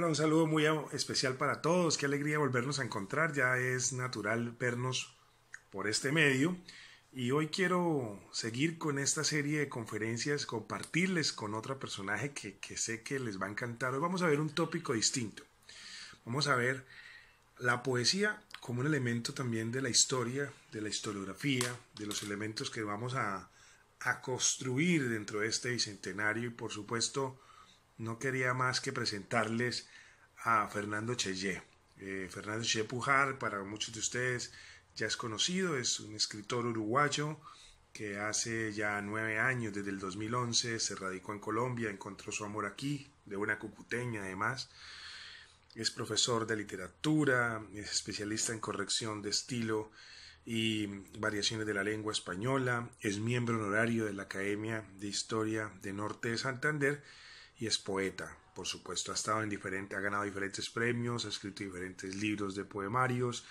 Bueno, un saludo muy especial para todos. Qué alegría volvernos a encontrar. Ya es natural vernos por este medio. Y hoy quiero seguir con esta serie de conferencias, compartirles con otro personaje que sé que les va a encantar. Hoy vamos a ver un tópico distinto. Vamos a ver la poesía como un elemento también de la historia, de la historiografía, de los elementos que vamos a construir dentro de este bicentenario. Y por supuesto, no quería más que presentarles a Fernando Cheyé. Fernando Cheyé Pujar, para muchos de ustedes ya es conocido, es un escritor uruguayo que hace ya 9 años, desde el 2011, se radicó en Colombia, encontró su amor aquí, de una cucuteña además. Es profesor de literatura, es especialista en corrección de estilo y variaciones de la lengua española, es miembro honorario de la Academia de Historia de Norte de Santander y es poeta, por supuesto. Ha ganado diferentes premios, ha escrito diferentes libros de poemarios,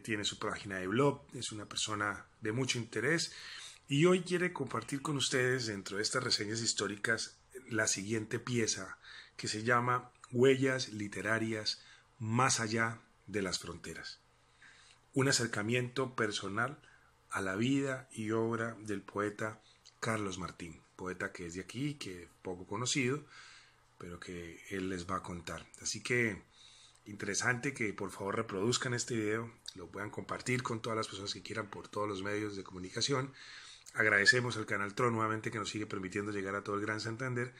tiene su página de blog, es una persona de mucho interés y hoy quiere compartir con ustedes, dentro de estas reseñas históricas, la siguiente pieza que se llama Huellas literarias más allá de las fronteras. Un acercamiento personal a la vida y obra del poeta Carlos Martín, poeta que es de aquí, que es poco conocido, pero que él les va a contar. Así que interesante que por favor reproduzcan este video, lo puedan compartir con todas las personas que quieran por todos los medios de comunicación. Agradecemos al canal Tron nuevamente que nos sigue permitiendo llegar a todo el Gran Santander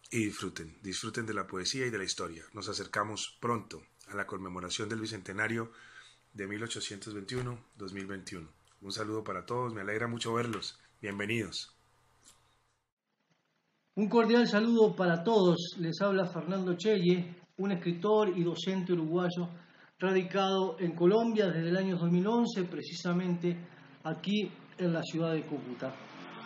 y disfruten de la poesía y de la historia. Nos acercamos pronto a la conmemoración del Bicentenario de 1821-2021. Un saludo para todos, me alegra mucho verlos. Bienvenidos. Un cordial saludo para todos. Les habla Fernando Cheyé, un escritor y docente uruguayo radicado en Colombia desde el año 2011, precisamente aquí en la ciudad de Cúcuta.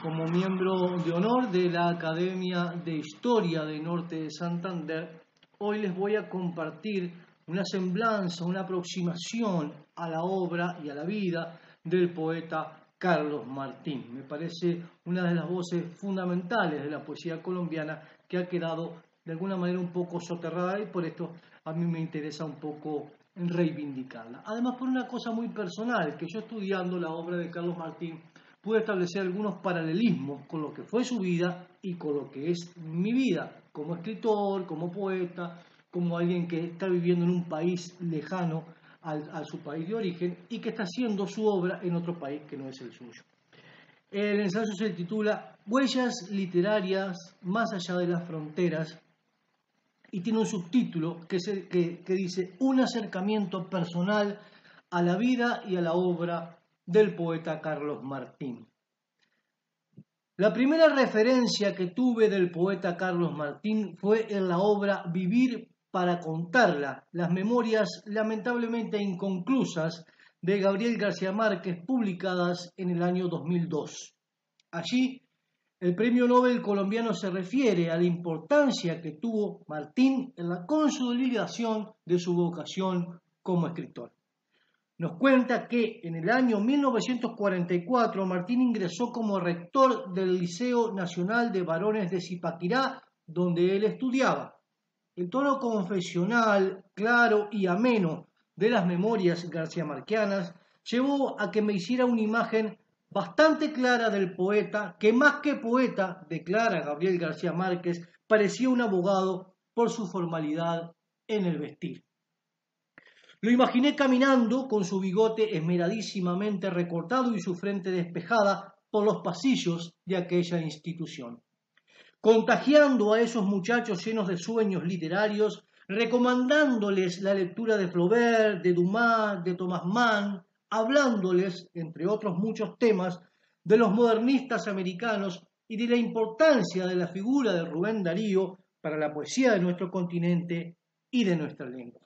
Como miembro de honor de la Academia de Historia de Norte de Santander, hoy les voy a compartir una semblanza, una aproximación a la obra y a la vida del poeta Carlos Martín. Me parece una de las voces fundamentales de la poesía colombiana que ha quedado de alguna manera un poco soterrada y por esto a mí me interesa un poco reivindicarla. Además, por una cosa muy personal, que yo estudiando la obra de Carlos Martín pude establecer algunos paralelismos con lo que fue su vida y con lo que es mi vida, como escritor, como poeta, como alguien que está viviendo en un país lejano a su país de origen y que está haciendo su obra en otro país que no es el suyo. El ensayo se titula Huellas literarias más allá de las fronteras y tiene un subtítulo que dice Un acercamiento personal a la vida y a la obra del poeta Carlos Martín. La primera referencia que tuve del poeta Carlos Martín fue en la obra Vivir para contarla, las memorias lamentablemente inconclusas de Gabriel García Márquez, publicadas en el año 2002. Allí, el premio Nobel colombiano se refiere a la importancia que tuvo Martín en la consolidación de su vocación como escritor. Nos cuenta que en el año 1944 Martín ingresó como rector del Liceo Nacional de Varones de Zipaquirá, donde él estudiaba. El tono confesional, claro y ameno de las memorias garciamarquianas llevó a que me hiciera una imagen bastante clara del poeta, que más que poeta, declara Gabriel García Márquez, parecía un abogado por su formalidad en el vestir. Lo imaginé caminando con su bigote esmeradísimamente recortado y su frente despejada por los pasillos de aquella institución, contagiando a esos muchachos llenos de sueños literarios, recomendándoles la lectura de Flaubert, de Dumas, de Thomas Mann, hablándoles, entre otros muchos temas, de los modernistas americanos y de la importancia de la figura de Rubén Darío para la poesía de nuestro continente y de nuestra lengua.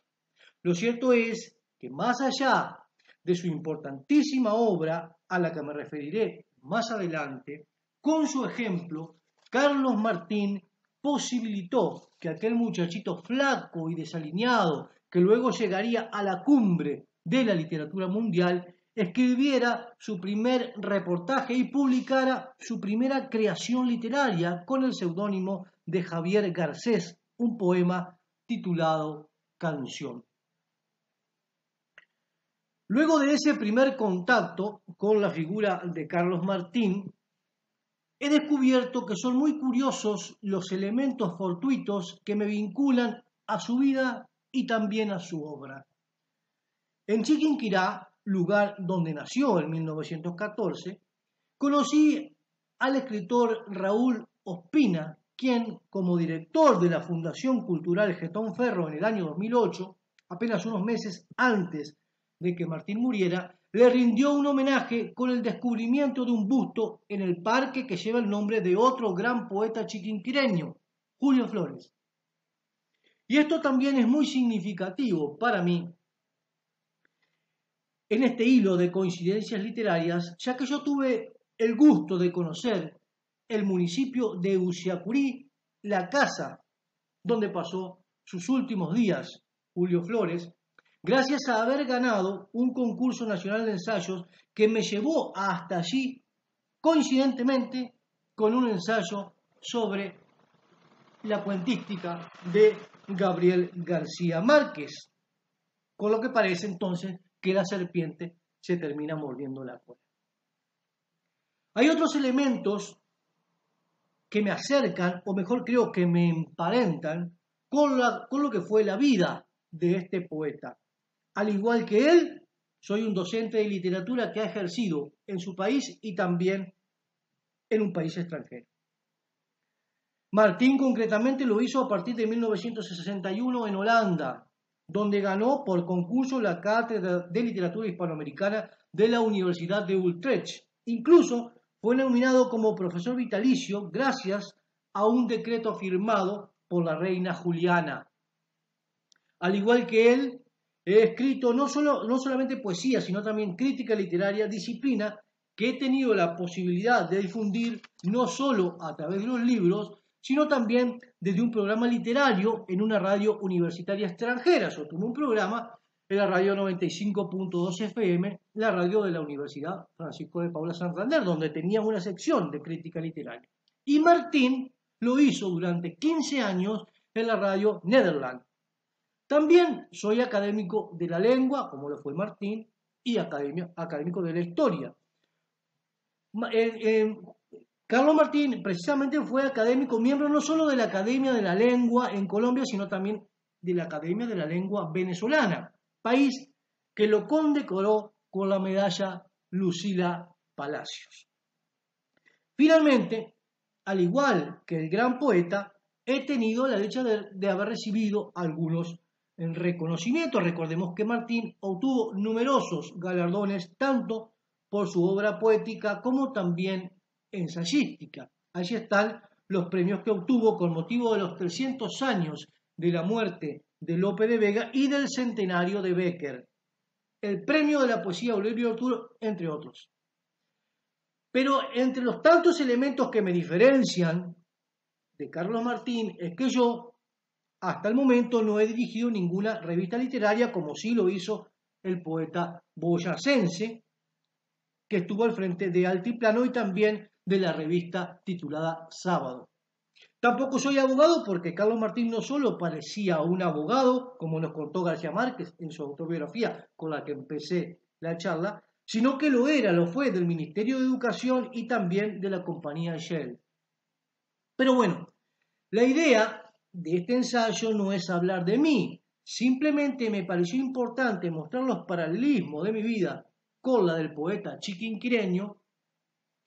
Lo cierto es que más allá de su importantísima obra, a la que me referiré más adelante, con su ejemplo, Carlos Martín posibilitó que aquel muchachito flaco y desaliñado, que luego llegaría a la cumbre de la literatura mundial, escribiera su primer reportaje y publicara su primera creación literaria con el seudónimo de Javier Garcés, un poema titulado Canción. Luego de ese primer contacto con la figura de Carlos Martín, he descubierto que son muy curiosos los elementos fortuitos que me vinculan a su vida y también a su obra. En Chiquinquirá, lugar donde nació en 1914, conocí al escritor Raúl Ospina, quien, como director de la Fundación Cultural Getón Ferro en el año 2008, apenas unos meses antes de que Martín muriera, le rindió un homenaje con el descubrimiento de un busto en el parque que lleva el nombre de otro gran poeta chiquinquireño, Julio Flores. Y esto también es muy significativo para mí en este hilo de coincidencias literarias, ya que yo tuve el gusto de conocer el municipio de Usiacurí, la casa donde pasó sus últimos días Julio Flores, gracias a haber ganado un concurso nacional de ensayos que me llevó hasta allí, coincidentemente, con un ensayo sobre la cuentística de Gabriel García Márquez, con lo que parece entonces que la serpiente se termina mordiendo la cola. Hay otros elementos que me acercan, o mejor creo que me emparentan, con lo que fue la vida de este poeta. Al igual que él, soy un docente de literatura que ha ejercido en su país y también en un país extranjero. Martín concretamente lo hizo a partir de 1961 en Holanda, donde ganó por concurso la Cátedra de Literatura Hispanoamericana de la Universidad de Utrecht. Incluso fue nominado como profesor vitalicio gracias a un decreto firmado por la reina Juliana. Al igual que él, he escrito no solamente poesía, sino también crítica literaria, disciplina que he tenido la posibilidad de difundir no solo a través de los libros, sino también desde un programa literario en una radio universitaria extranjera. Yo tuve un programa en la radio 95.2 FM, la radio de la Universidad Francisco de Paula Santander, donde tenía una sección de crítica literaria. Y Martín lo hizo durante 15 años en la radio Nederland. También soy académico de la lengua, como lo fue Martín, y académico de la historia. Carlos Martín precisamente fue académico, miembro no solo de la Academia de la Lengua en Colombia, sino también de la Academia de la Lengua venezolana, país que lo condecoró con la medalla Lucila Palacios. Finalmente, al igual que el gran poeta, he tenido la dicha de haber recibido algunos reconocimientos. Recordemos que Martín obtuvo numerosos galardones, tanto por su obra poética como también ensayística. Allí están los premios que obtuvo con motivo de los 300 años de la muerte de Lope de Vega y del centenario de Bécquer, el premio de la poesía Aurelio Arturo, entre otros. Pero entre los tantos elementos que me diferencian de Carlos Martín es que yo, hasta el momento, no he dirigido ninguna revista literaria, como sí lo hizo el poeta boyacense, que estuvo al frente de Altiplano y también de la revista titulada Sábado. Tampoco soy abogado porque Carlos Martín no solo parecía un abogado, como nos contó García Márquez en su autobiografía con la que empecé la charla, sino que lo fue del Ministerio de Educación y también de la compañía Shell. Pero bueno, la idea de este ensayo no es hablar de mí, simplemente me pareció importante mostrar los paralelismos de mi vida con la del poeta chiquinquireño,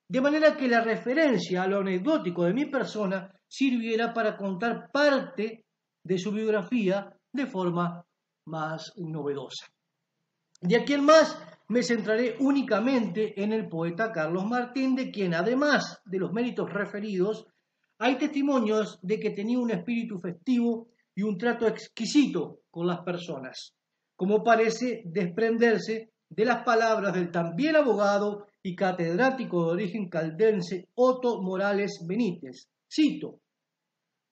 de manera que la referencia a lo anecdótico de mi persona sirviera para contar parte de su biografía de forma más novedosa. De aquí en más me centraré únicamente en el poeta Carlos Martín, de quien, además de los méritos referidos, hay testimonios de que tenía un espíritu festivo y un trato exquisito con las personas, como parece desprenderse de las palabras del también abogado y catedrático de origen caldense Otto Morales Benítez. Cito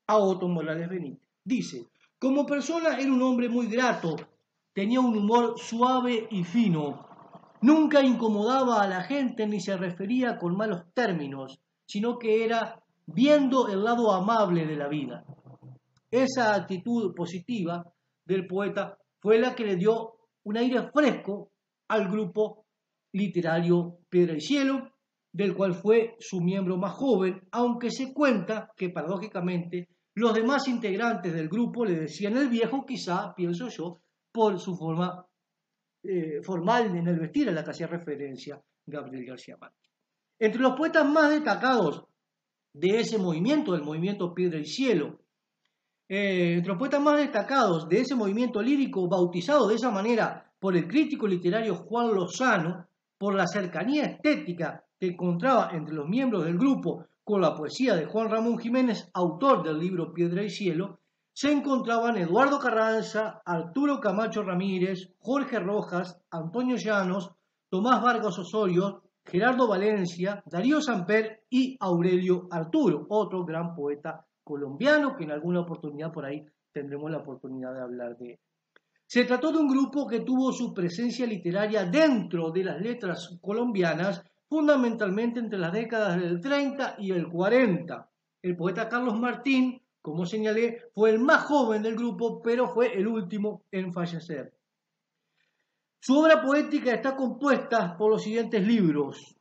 a Otto Morales Benítez. Dice: como persona era un hombre muy grato, tenía un humor suave y fino, nunca incomodaba a la gente ni se refería con malos términos, sino que era viendo el lado amable de la vida. Esa actitud positiva del poeta fue la que le dio un aire fresco al grupo literario Piedra y Cielo, del cual fue su miembro más joven, aunque se cuenta que paradójicamente los demás integrantes del grupo le decían el viejo, quizá, pienso yo, por su forma formal en el vestir a la que hacía referencia Gabriel García Márquez. Entre los poetas más destacados de ese movimiento, del movimiento Piedra y Cielo, entre los poetas más destacados de ese movimiento lírico, bautizado de esa manera por el crítico literario Juan Lozano, por la cercanía estética que encontraba entre los miembros del grupo con la poesía de Juan Ramón Jiménez, autor del libro Piedra y Cielo, se encontraban Eduardo Carranza, Arturo Camacho Ramírez, Jorge Rojas, Antonio Llanos, Tomás Vargas Osorio, Gerardo Valencia, Darío Samper y Aurelio Arturo, otro gran poeta colombiano que en alguna oportunidad por ahí tendremos la oportunidad de hablar de él. Se trató de un grupo que tuvo su presencia literaria dentro de las letras colombianas, fundamentalmente entre las décadas del 30 y el 40. El poeta Carlos Martín, como señalé, fue el más joven del grupo, pero fue el último en fallecer. Su obra poética está compuesta por los siguientes libros: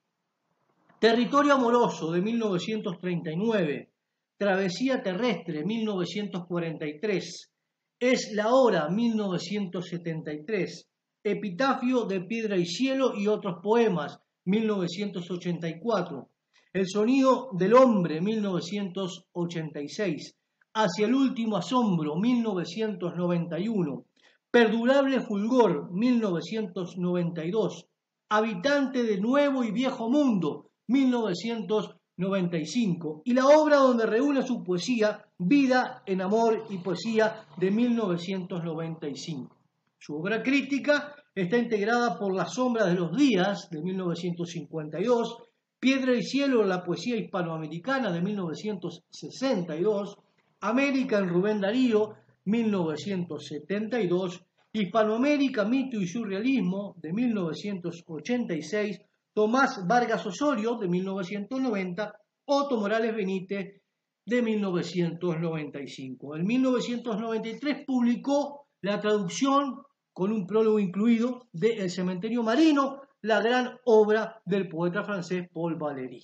Territorio Amoroso, de 1939, Travesía Terrestre, 1943, Es la Hora, 1973, Epitafio de Piedra y Cielo y otros poemas, 1984, El Sonido del Hombre, 1986, Hacia el Último Asombro, 1991, Perdurable Fulgor, 1992, Habitante de Nuevo y Viejo Mundo, 1995, y la obra donde reúne su poesía, Vida en Amor y Poesía, de 1995. Su obra crítica está integrada por La Sombra de los Días, de 1952, Piedra y Cielo, la poesía hispanoamericana, de 1962, América en Rubén Darío, 1972, Hispanoamérica, Mito y Surrealismo, de 1986, Tomás Vargas Osorio, de 1990, Otto Morales Benítez, de 1995. En 1993 publicó la traducción, con un prólogo incluido, de El Cementerio Marino, la gran obra del poeta francés Paul Valéry.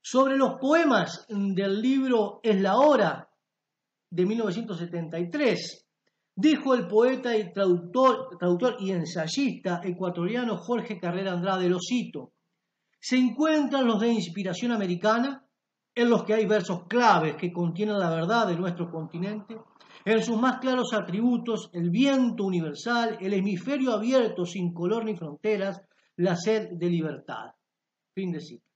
Sobre los poemas del libro Es la Hora, de 1973, dijo el poeta y traductor y ensayista ecuatoriano Jorge Carrera Andrade, lo cito: se encuentran los de inspiración americana, en los que hay versos claves que contienen la verdad de nuestro continente, en sus más claros atributos, el viento universal, el hemisferio abierto sin color ni fronteras, la sed de libertad. Fin de cita.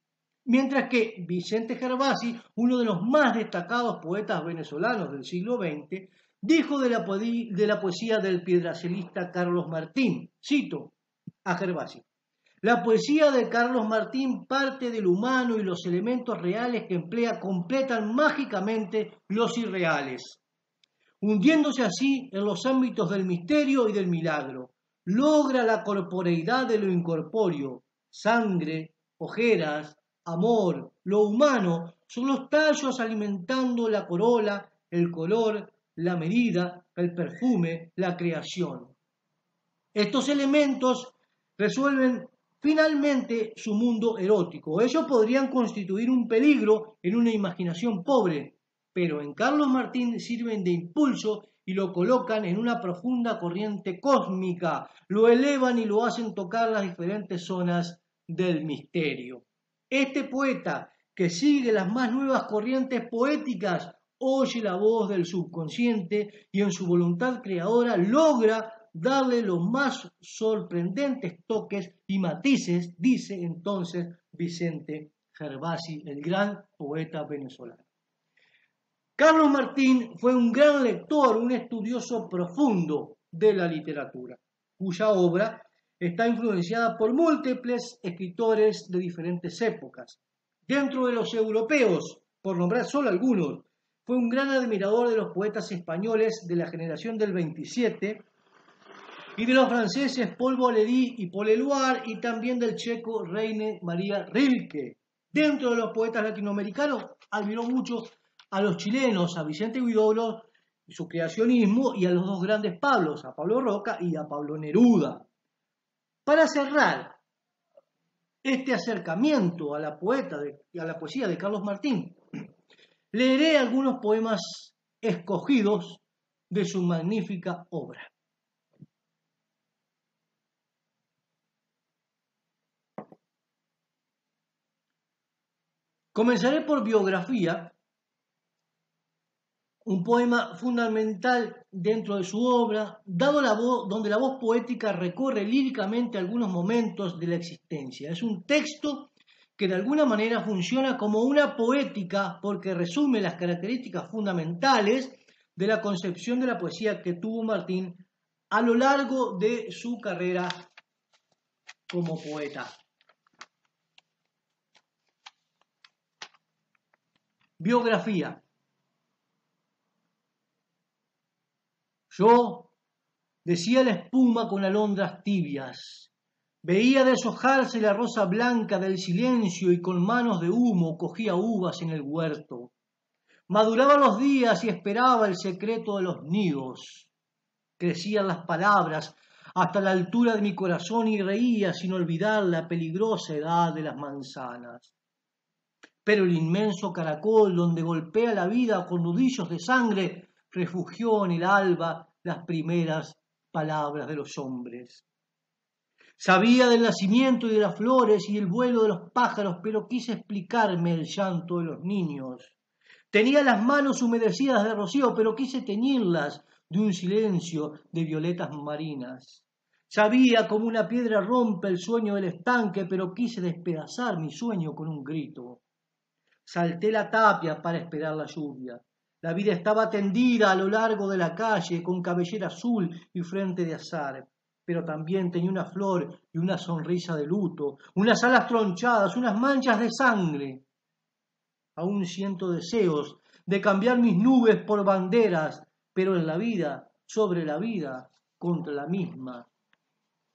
Mientras que Vicente Gervasi, uno de los más destacados poetas venezolanos del siglo XX, dijo de la poesía del piedracelista Carlos Martín, cito a Gervasi: la poesía de Carlos Martín parte del humano y los elementos reales que emplea completan mágicamente los irreales, hundiéndose así en los ámbitos del misterio y del milagro. Logra la corporeidad de lo incorpóreo, sangre, ojeras, amor, lo humano son los tallos alimentando la corola, el color, la medida, el perfume, la creación. Estos elementos resuelven finalmente su mundo erótico. Ellos podrían constituir un peligro en una imaginación pobre, pero en Carlos Martín sirven de impulso y lo colocan en una profunda corriente cósmica, lo elevan y lo hacen tocar las diferentes zonas del misterio. Este poeta, que sigue las más nuevas corrientes poéticas, oye la voz del subconsciente y en su voluntad creadora logra darle los más sorprendentes toques y matices, dice entonces Vicente Gervasi, el gran poeta venezolano. Carlos Martín fue un gran lector, un estudioso profundo de la literatura, cuya obra está influenciada por múltiples escritores de diferentes épocas. Dentro de los europeos, por nombrar solo algunos, fue un gran admirador de los poetas españoles de la generación del 27 y de los franceses Paul Valéry y Paul Éluard, y también del checo Rainer Maria Rilke. Dentro de los poetas latinoamericanos admiró mucho a los chilenos, a Vicente Huidobro y su creacionismo, y a los dos grandes Pablos, a Pablo Roca y a Pablo Neruda. Para cerrar este acercamiento a la poesía de Carlos Martín, leeré algunos poemas escogidos de su magnífica obra. Comenzaré por Biografía, un poema fundamental dentro de su obra, donde la voz poética recorre líricamente algunos momentos de la existencia. Es un texto que de alguna manera funciona como una poética porque resume las características fundamentales de la concepción de la poesía que tuvo Martín a lo largo de su carrera como poeta. Biografía. Yo decía la espuma con alondras tibias, veía deshojarse la rosa blanca del silencio y con manos de humo cogía uvas en el huerto. Maduraban los días y esperaba el secreto de los nidos. Crecían las palabras hasta la altura de mi corazón y reía sin olvidar la peligrosa edad de las manzanas. Pero el inmenso caracol donde golpea la vida con nudillos de sangre refugió en el alba las primeras palabras de los hombres. Sabía del nacimiento y de las flores y el vuelo de los pájaros, pero quise explicarme el llanto de los niños. Tenía las manos humedecidas de rocío, pero quise teñirlas de un silencio de violetas marinas. Sabía cómo una piedra rompe el sueño del estanque, pero quise despedazar mi sueño con un grito. Salté la tapia para esperar la lluvia. La vida estaba tendida a lo largo de la calle, con cabellera azul y frente de azar, pero también tenía una flor y una sonrisa de luto, unas alas tronchadas, unas manchas de sangre. Aún siento deseos de cambiar mis nubes por banderas, pero en la vida, sobre la vida, contra la misma.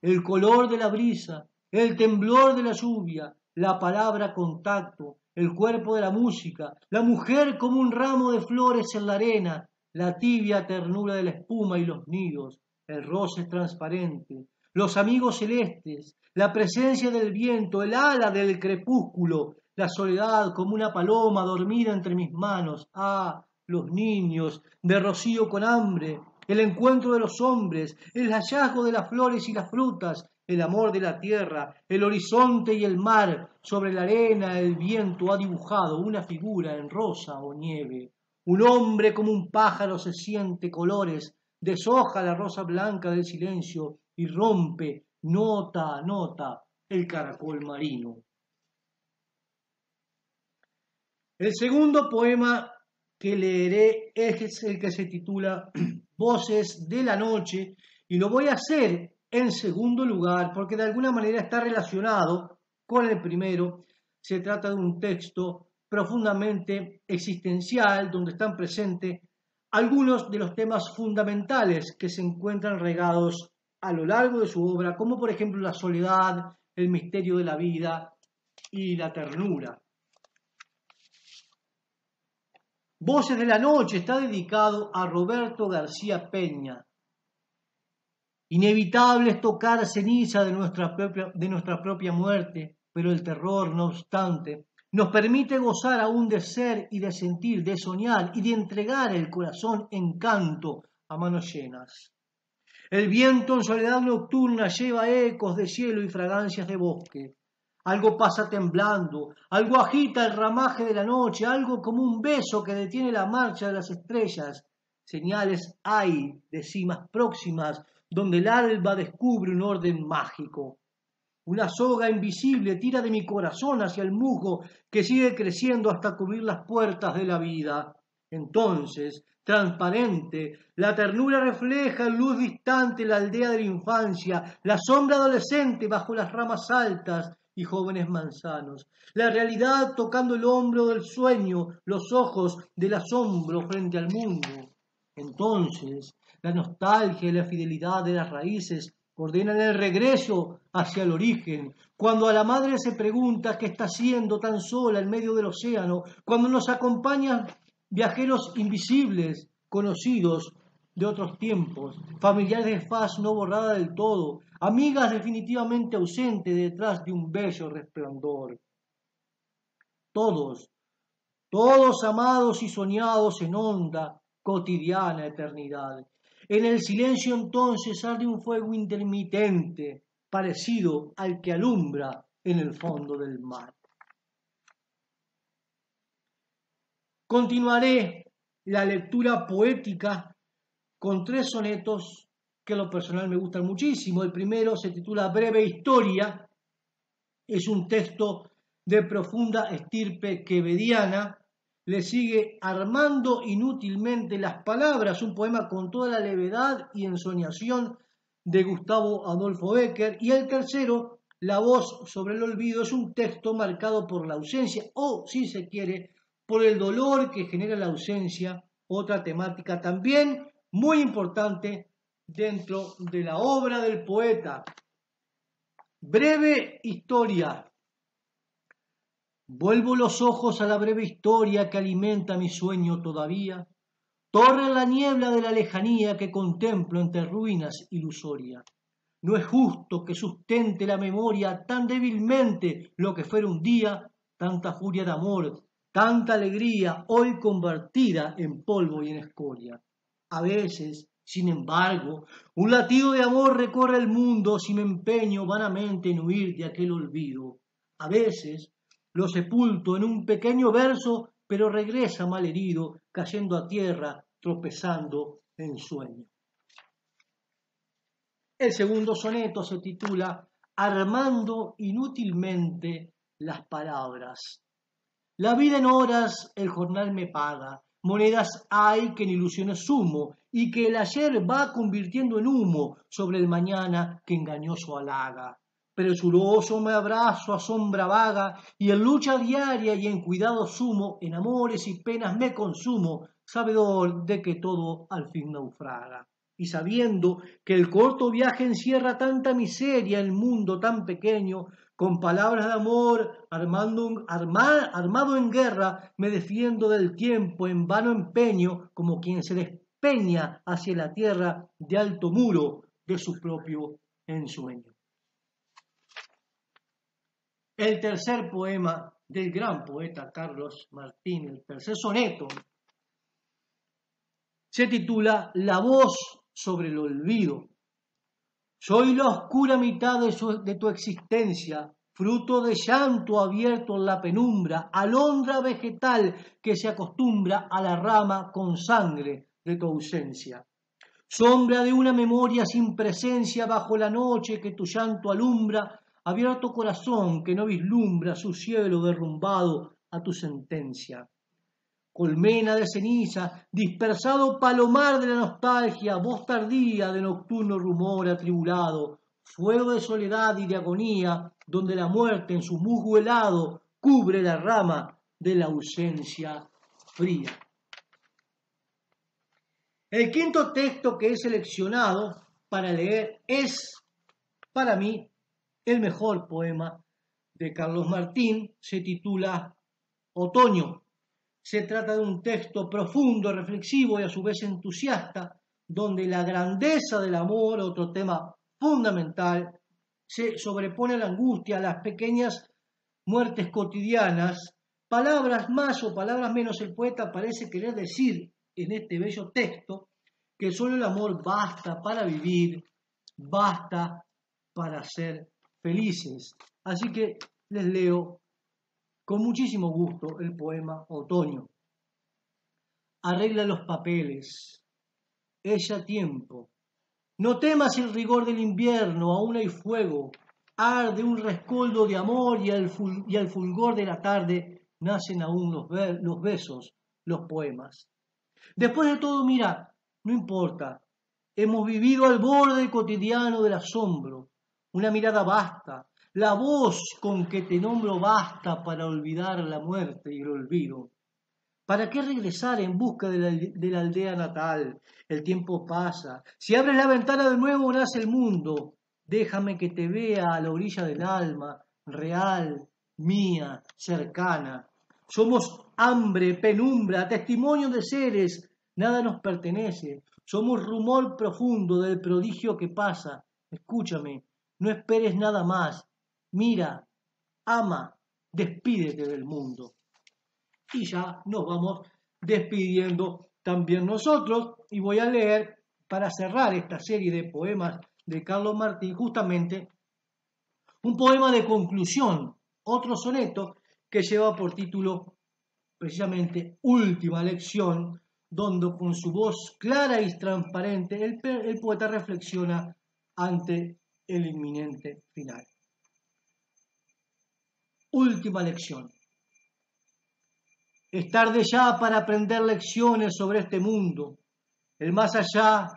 El color de la brisa, el temblor de la lluvia, la palabra contacto, el cuerpo de la música, la mujer como un ramo de flores en la arena, la tibia ternura de la espuma y los nidos, el roce transparente, los amigos celestes, la presencia del viento, el ala del crepúsculo, la soledad como una paloma dormida entre mis manos, los niños, de rocío con hambre, el encuentro de los hombres, el hallazgo de las flores y las frutas, el amor de la tierra, el horizonte y el mar. Sobre la arena el viento ha dibujado una figura en rosa o nieve. Un hombre como un pájaro se siente colores, deshoja la rosa blanca del silencio y rompe nota a nota el caracol marino. El segundo poema que leeré es el que se titula Voces de la Noche, y lo voy a hacer en segundo lugar porque de alguna manera está relacionado con el primero. Se trata de un texto profundamente existencial donde están presentes algunos de los temas fundamentales que se encuentran regados a lo largo de su obra, como por ejemplo la soledad, el misterio de la vida y la ternura. Voces de la Noche está dedicado a Roberto García Peña. Inevitable es tocar ceniza de nuestra propia muerte, pero el terror, no obstante, nos permite gozar aún de ser y de sentir, de soñar y de entregar el corazón en canto a manos llenas. El viento en soledad nocturna lleva ecos de cielo y fragancias de bosque. Algo pasa temblando, algo agita el ramaje de la noche, algo como un beso que detiene la marcha de las estrellas. Señales hay de cimas próximas donde el alba descubre un orden mágico. Una soga invisible tira de mi corazón hacia el musgo que sigue creciendo hasta cubrir las puertas de la vida. Entonces, transparente, la ternura refleja en luz distante la aldea de la infancia, la sombra adolescente bajo las ramas altas y jóvenes manzanos, la realidad tocando el hombro del sueño, los ojos del asombro frente al mundo. Entonces, la nostalgia y la fidelidad de las raíces ordenan el regreso hacia el origen. Cuando a la madre se pregunta qué está haciendo tan sola en medio del océano, cuando nos acompaña viajeros invisibles, conocidos de otros tiempos, familiares de faz no borrada del todo, amigas definitivamente ausentes detrás de un bello resplandor. Todos, todos amados y soñados en honda, cotidiana eternidad. En el silencio entonces arde un fuego intermitente, parecido al que alumbra en el fondo del mar. Continuaré la lectura poética con 3 sonetos que a lo personal me gustan muchísimo. El primero se titula Breve Historia, es un texto de profunda estirpe quevediana. Le sigue Armando inútilmente las palabras, un poema con toda la levedad y ensoñación de Gustavo Adolfo Bécquer. Y el tercero, La voz sobre el olvido, es un texto marcado por la ausencia, o si se quiere, por el dolor que genera la ausencia, otra temática también muy importante dentro de la obra del poeta. Breve historia. Vuelvo los ojos a la breve historia que alimenta mi sueño todavía. Torre en la niebla de la lejanía que contemplo entre ruinas ilusorias. No es justo que sustente la memoria tan débilmente lo que fuera un día, tanta furia de amor, tanta alegría, hoy convertida en polvo y en escoria. A veces, sin embargo, un latido de amor recorre el mundo si me empeño vanamente en huir de aquel olvido. A veces lo sepulto en un pequeño verso, pero regresa malherido, cayendo a tierra, tropezando en sueño. El segundo soneto se titula Armando inútilmente las palabras. La vida en horas el jornal me paga, monedas hay que en ilusiones sumo, y que el ayer va convirtiendo en humo sobre el mañana que engañoso halaga. Presuroso me abrazo a sombra vaga, y en lucha diaria y en cuidado sumo, en amores y penas me consumo, sabedor de que todo al fin naufraga. Y sabiendo que el corto viaje encierra tanta miseria, el mundo tan pequeño, con palabras de amor, armado en guerra, me defiendo del tiempo en vano empeño, como quien se despeña hacia la tierra de alto muro de su propio ensueño. El tercer poema del gran poeta Carlos Martín, el tercer soneto, se titula La voz sobre el olvido. Soy la oscura mitad de tu existencia, fruto de llanto abierto en la penumbra, alondra vegetal que se acostumbra a la rama con sangre de tu ausencia. Sombra de una memoria sin presencia bajo la noche que tu llanto alumbra, abierto corazón que no vislumbra su cielo derrumbado a tu sentencia. Colmena de ceniza, dispersado palomar de la nostalgia, voz tardía de nocturno rumor atribulado, fuego de soledad y de agonía, donde la muerte en su musgo helado cubre la rama de la ausencia fría. El quinto texto que he seleccionado para leer es, para mí, el mejor poema de Carlos Martín. Se titula Otoño. Se trata de un texto profundo, reflexivo y a su vez entusiasta, donde la grandeza del amor, otro tema fundamental, se sobrepone a la angustia, a las pequeñas muertes cotidianas. Palabras más o palabras menos, el poeta parece querer decir en este bello texto que solo el amor basta para vivir, basta para ser felices. Así que les leo con muchísimo gusto el poema Otoño. Arregla los papeles, es ya tiempo. No temas el rigor del invierno, aún hay fuego. Arde un rescoldo de amor y al fulgor de la tarde nacen aún los besos, los poemas. Después de todo, mira, no importa. Hemos vivido al borde cotidiano del asombro. Una mirada basta. La voz con que te nombro basta para olvidar la muerte y el olvido. ¿Para qué regresar en busca de la aldea natal? El tiempo pasa. Si abres la ventana de nuevo, nace el mundo. Déjame que te vea a la orilla del alma, real, mía, cercana. Somos hambre, penumbra, testimonio de seres, nada nos pertenece. Somos rumor profundo del prodigio que pasa. Escúchame, no esperes nada más. Mira, ama, despídete del mundo. Y ya nos vamos despidiendo también nosotros, y voy a leer, para cerrar esta serie de poemas de Carlos Martín, justamente un poema de conclusión, otro soneto que lleva por título precisamente Última Lección, donde con su voz clara y transparente el poeta reflexiona ante el inminente final. Última lección. Es tarde ya para aprender lecciones sobre este mundo, el más allá,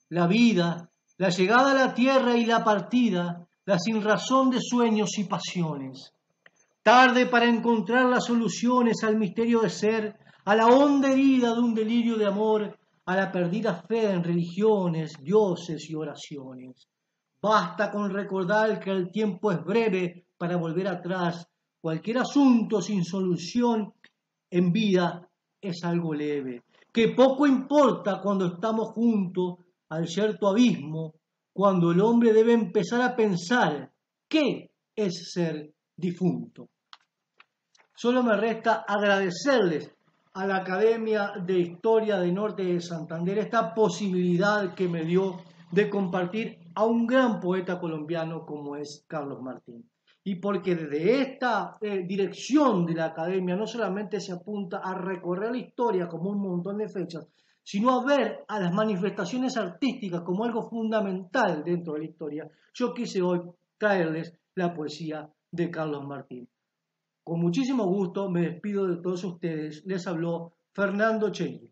la vida, la llegada a la tierra y la partida, la sinrazón de sueños y pasiones. Tarde para encontrar las soluciones al misterio de ser, a la honda herida de un delirio de amor, a la perdida fe en religiones, dioses y oraciones. Basta con recordar que el tiempo es breve para volver atrás. Cualquier asunto sin solución en vida es algo leve, que poco importa cuando estamos juntos al cierto abismo, cuando el hombre debe empezar a pensar qué es ser difunto. Solo me resta agradecerles a la Academia de Historia de Norte de Santander esta posibilidad que me dio de compartir a un gran poeta colombiano como es Carlos Martín. Y porque desde esta dirección de la Academia no solamente se apunta a recorrer la historia como un montón de fechas, sino a ver a las manifestaciones artísticas como algo fundamental dentro de la historia, yo quise hoy traerles la poesía de Carlos Martín. Con muchísimo gusto me despido de todos ustedes. Les habló Fernando Cheli.